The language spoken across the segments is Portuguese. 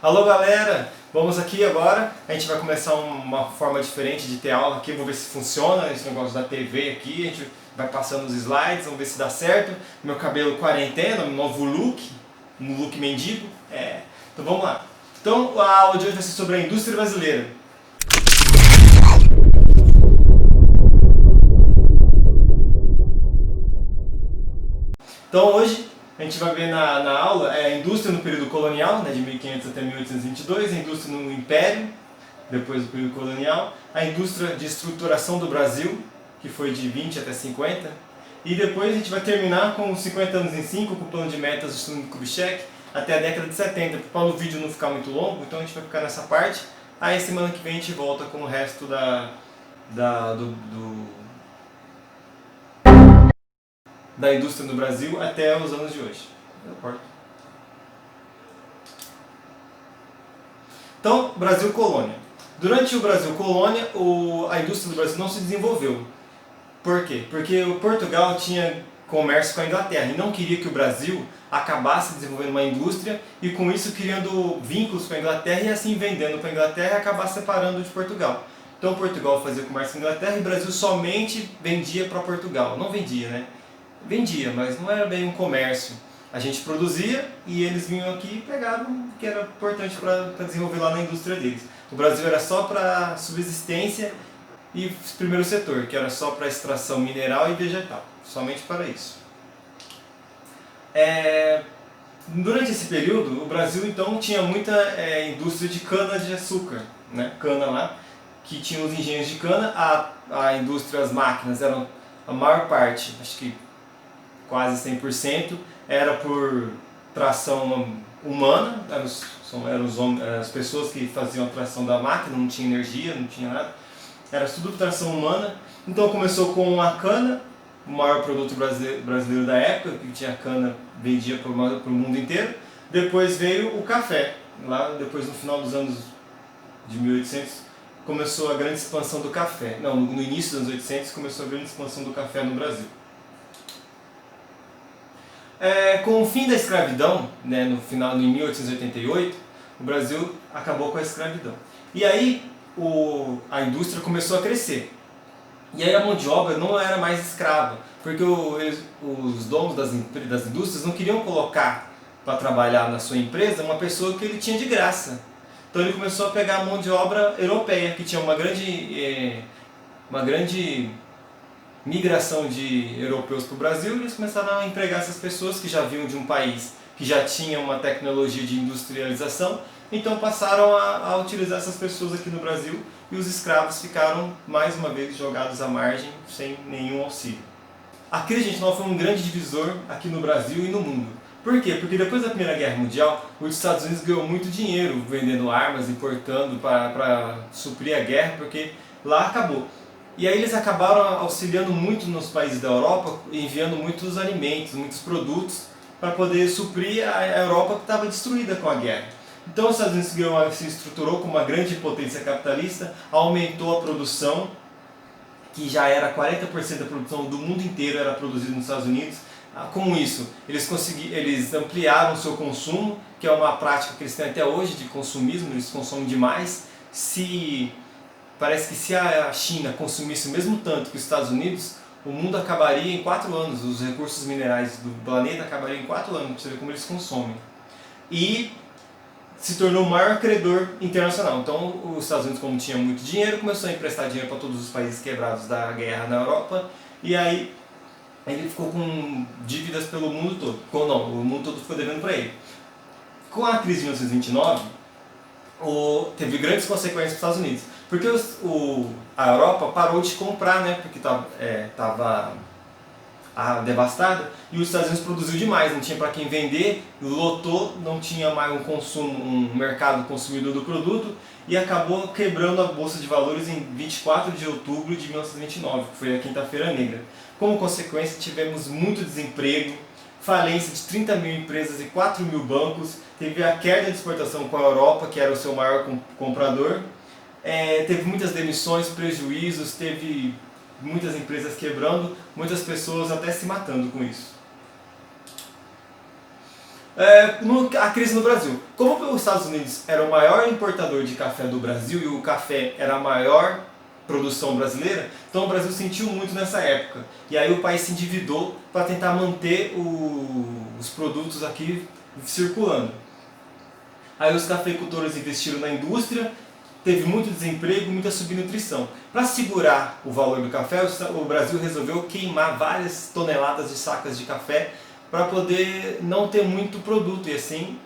Alô galera, vamos aqui agora, a gente vai começar uma forma diferente de ter aula aqui, vamos ver se funciona esse negócio da TV aqui, a gente vai passando os slides, vamos ver se dá certo, meu cabelo quarentena, um novo look, um look mendigo, então vamos lá. Então a aula de hoje vai ser sobre a indústria brasileira. Então hoje a gente vai ver na aula a indústria no período colonial, né, de 1500 até 1822, a indústria no Império, depois do período colonial, a indústria de estruturação do Brasil, que foi de 20 até 50, e depois a gente vai terminar com os 50 anos em 5, com o plano de metas do Estudo Kubitschek, até a década de 70, para o vídeo não ficar muito longo, então a gente vai ficar nessa parte, aí semana que vem a gente volta com o resto da indústria no Brasil até os anos de hoje. Então, Brasil Colônia. Durante o Brasil Colônia, a indústria do Brasil não se desenvolveu. Por quê? Porque o Portugal tinha comércio com a Inglaterra e não queria que o Brasil acabasse desenvolvendo uma indústria e com isso criando vínculos com a Inglaterra e assim vendendo para a Inglaterra e acabar separando de Portugal. Então Portugal fazia comércio com a Inglaterra e o Brasil somente vendia para Portugal. Não vendia, né? Vendia, mas não era bem um comércio. A gente produzia e eles vinham aqui e pegavam o que era importante para desenvolver lá na indústria deles. O Brasil era só para subsistência e primeiro setor, que era só para extração mineral e vegetal, somente para isso. Durante esse período, o Brasil então tinha muita indústria de cana-de-açúcar, né? Cana lá, que tinha os engenhos de cana, a indústria, as máquinas eram a maior parte, acho que quase 100%, era por tração humana, eram as pessoas que faziam a tração da máquina, não tinha energia, não tinha nada, era tudo por tração humana. Então começou com a cana, o maior produto brasileiro da época, que tinha cana, vendia para o mundo inteiro. Depois veio o café, lá depois no final dos anos de 1800 começou a grande expansão do café. Não, no início dos anos 800 começou a grande expansão do café no Brasil. Com o fim da escravidão, né, em 1888, o Brasil acabou com a escravidão. E aí a indústria começou a crescer. E aí a mão de obra não era mais escrava, porque os donos das indústrias não queriam colocar para trabalhar na sua empresa uma pessoa que ele tinha de graça. Então ele começou a pegar a mão de obra europeia, que tinha uma grande migração de europeus para o Brasil, e eles começaram a empregar essas pessoas que já vinham de um país que já tinha uma tecnologia de industrialização, então passaram a utilizar essas pessoas aqui no Brasil e os escravos ficaram mais uma vez jogados à margem sem nenhum auxílio. A crise de 29 foi um grande divisor aqui no Brasil e no mundo. Por quê? Porque depois da Primeira Guerra Mundial, os Estados Unidos ganhou muito dinheiro vendendo armas, importando para suprir a guerra, porque lá acabou. E aí eles acabaram auxiliando muito nos países da Europa, enviando muitos alimentos, muitos produtos, para poder suprir a Europa que estava destruída com a guerra. Então os Estados Unidos se estruturou como uma grande potência capitalista, aumentou a produção, que já era 40% da produção do mundo inteiro era produzida nos Estados Unidos. Com isso, eles ampliaram o seu consumo, que é uma prática que eles têm até hoje de consumismo, eles consomem demais. Parece que se a China consumisse o mesmo tanto que os Estados Unidos, o mundo acabaria em 4 anos, os recursos minerais do planeta acabariam em 4 anos, para você ver como eles consomem. E se tornou o maior credor internacional. Então os Estados Unidos, como tinha muito dinheiro, começou a emprestar dinheiro para todos os países quebrados da guerra na Europa, e aí ele ficou com dívidas pelo mundo todo. Não, o mundo todo ficou devendo para ele. Com a crise de 1929, teve grandes consequências para os Estados Unidos. Porque a Europa parou de comprar, né, porque estava devastada, e os Estados Unidos produziu demais, não tinha para quem vender, lotou, não tinha mais um mercado consumidor do produto, e acabou quebrando a Bolsa de Valores em 24 de outubro de 1929, que foi a Quinta-feira Negra. Como consequência, tivemos muito desemprego, falência de 30 mil empresas e 4 mil bancos, teve a queda de exportação com a Europa, que era o seu maior comprador, teve muitas demissões, prejuízos, teve muitas empresas quebrando, muitas pessoas até se matando com isso. A crise no Brasil. Como os Estados Unidos era o maior importador de café do Brasil e o café era a maior produção brasileira, então o Brasil sentiu muito nessa época. E aí o país se endividou para tentar manter os produtos aqui circulando. Aí os cafeicultores investiram na indústria, teve muito desemprego, muita subnutrição. Para segurar o valor do café, o Brasil resolveu queimar várias toneladas de sacas de café para poder não ter muito produto e assim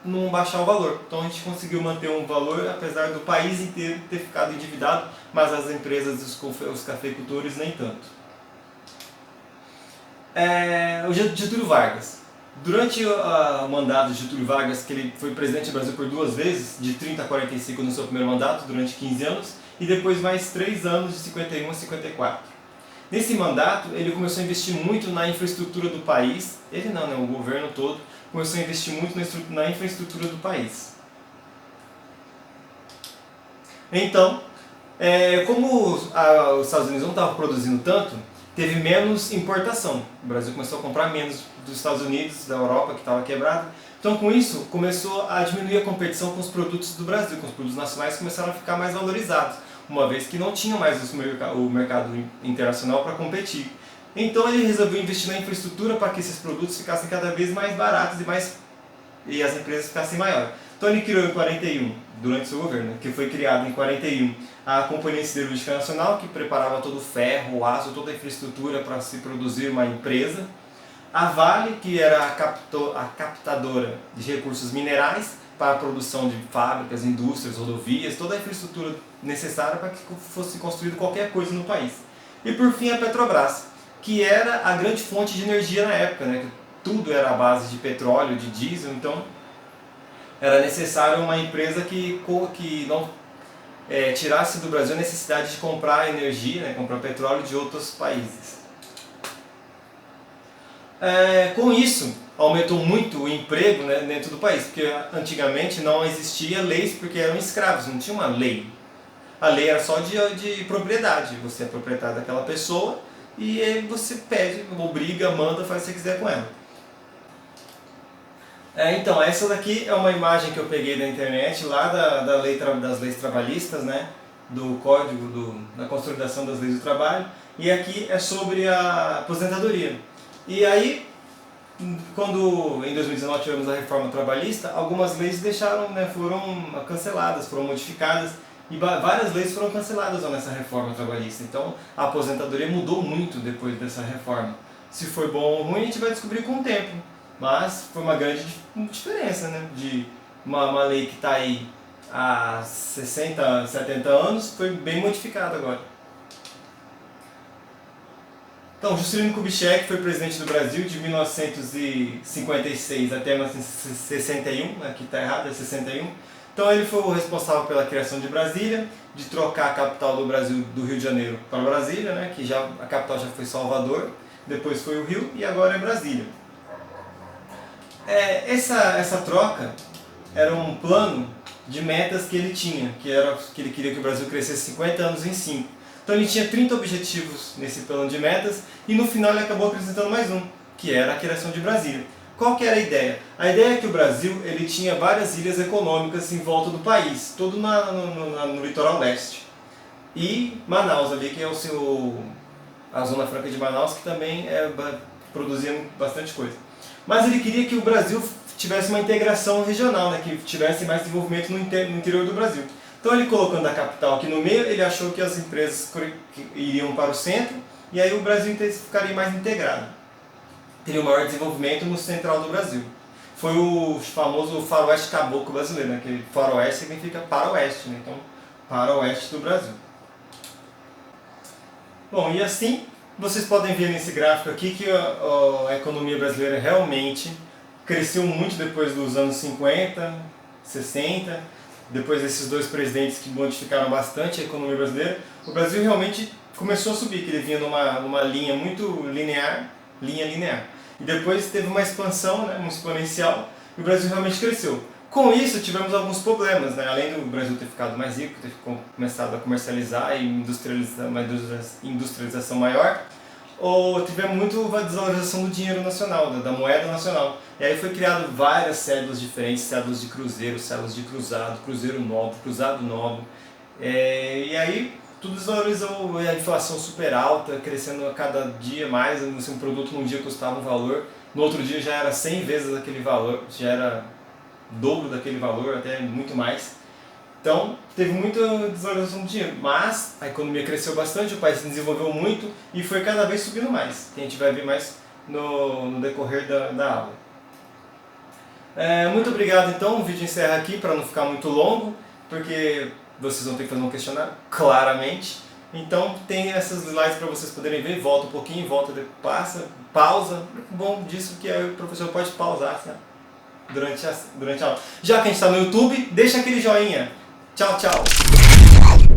não baixar o valor. Então a gente conseguiu manter um valor, apesar do país inteiro ter ficado endividado, mas as empresas, os cafeicultores nem tanto. O Getúlio Vargas. Durante o mandato de Getúlio Vargas, que ele foi presidente do Brasil por 2 vezes, de 30 a 45 no seu primeiro mandato, durante 15 anos, e depois mais 3 anos, de 51 a 54. Nesse mandato, ele começou a investir muito na infraestrutura do país, ele não, né, o governo todo, começou a investir muito na infraestrutura do país. Então, como os Estados Unidos não estavam produzindo tanto, teve menos importação. O Brasil começou a comprar menos dos Estados Unidos, da Europa, que estava quebrada. Então, com isso, começou a diminuir a competição com os produtos do Brasil, com os produtos nacionais começaram a ficar mais valorizados, uma vez que não tinha mais o mercado internacional para competir. Então, ele resolveu investir na infraestrutura para que esses produtos ficassem cada vez mais baratos e as empresas ficassem maiores. Então, ele criou em 41, durante seu governo, que foi criado em 41, a Companhia Siderúrgica Nacional, que preparava todo o ferro, o aço, toda a infraestrutura para se produzir uma empresa. A Vale, que era a captadora de recursos minerais para a produção de fábricas, indústrias, rodovias, toda a infraestrutura necessária para que fosse construído qualquer coisa no país. E por fim a Petrobras, que era a grande fonte de energia na época, né? Tudo era à base de petróleo, de diesel, então era necessário uma empresa que não tirasse do Brasil a necessidade de comprar energia, né? Comprar petróleo de outros países. Com isso, aumentou muito o emprego, né, dentro do país, porque antigamente não existia leis porque eram escravos, não tinha uma lei. A lei era só de propriedade, você é proprietário daquela pessoa e aí você pede, obriga, manda, faz o que você quiser com ela. Então, essa daqui é uma imagem que eu peguei da internet, lá das leis trabalhistas, né, do Código da Consolidação das Leis do Trabalho, e aqui é sobre a aposentadoria. E aí, quando em 2019 tivemos a reforma trabalhista, algumas leis foram canceladas, foram modificadas, e várias leis foram canceladas nessa reforma trabalhista. Então a aposentadoria mudou muito depois dessa reforma. Se foi bom ou ruim a gente vai descobrir com o tempo, mas foi uma grande diferença, né? De uma lei que está aí há 60, 70 anos, foi bem modificada agora. Então, Juscelino Kubitschek foi presidente do Brasil de 1956 até 1961, aqui está errado, é 61. Então ele foi o responsável pela criação de Brasília, de trocar a capital do Brasil do Rio de Janeiro para Brasília, né, que a capital já foi Salvador, depois foi o Rio e agora é Brasília. Essa troca era um plano de metas que ele tinha, que ele queria que o Brasil crescesse 50 anos em 5. Então ele tinha 30 objetivos nesse plano de metas e no final ele acabou acrescentando mais um, que era a criação de Brasília. Qual que era a ideia? A ideia é que o Brasil ele tinha várias ilhas econômicas em volta do país, todo no litoral leste. E Manaus ali, que é a Zona Franca de Manaus, que também produzia bastante coisa. Mas ele queria que o Brasil tivesse uma integração regional, né, que tivesse mais desenvolvimento no interior do Brasil. Então ele colocando a capital aqui no meio, ele achou que as empresas iriam para o centro e aí o Brasil ficaria mais integrado. Teria o maior desenvolvimento no central do Brasil. Foi o famoso faroeste caboclo brasileiro, né? Que faroeste significa para o oeste, né? Então, para o oeste do Brasil. Bom, e assim vocês podem ver nesse gráfico aqui que a economia brasileira realmente cresceu muito depois dos anos 50, 60, depois desses dois presidentes que modificaram bastante a economia brasileira. O Brasil realmente começou a subir, que ele vinha numa linha muito linear, e depois teve uma expansão, né, um exponencial, e o Brasil realmente cresceu. Com isso tivemos alguns problemas, né? Além do Brasil ter ficado mais rico, ter começado a comercializar e industrializar, uma industrialização maior, tivemos muito a desvalorização do dinheiro nacional, da moeda nacional. E aí foi criado várias cédulas diferentes, cédulas de cruzeiro, cédulas de cruzado, cruzeiro novo, cruzado novo. E aí tudo desvalorizou, a inflação super alta, crescendo a cada dia mais, assim, um produto num dia custava um valor, no outro dia já era 100 vezes aquele valor, já era dobro daquele valor, até muito mais. Então teve muita desvalorização do dinheiro, mas a economia cresceu bastante, o país se desenvolveu muito e foi cada vez subindo mais, que a gente vai ver mais no decorrer da aula. Muito obrigado então, o vídeo encerra aqui para não ficar muito longo, porque vocês vão ter que fazer um questionário, claramente. Então tem essas slides para vocês poderem ver, volta um pouquinho, volta, passa, pausa. O bom disso é que aí o professor pode pausar, né, durante a aula. Já que a gente está no YouTube, deixa aquele joinha. Tchau, tchau!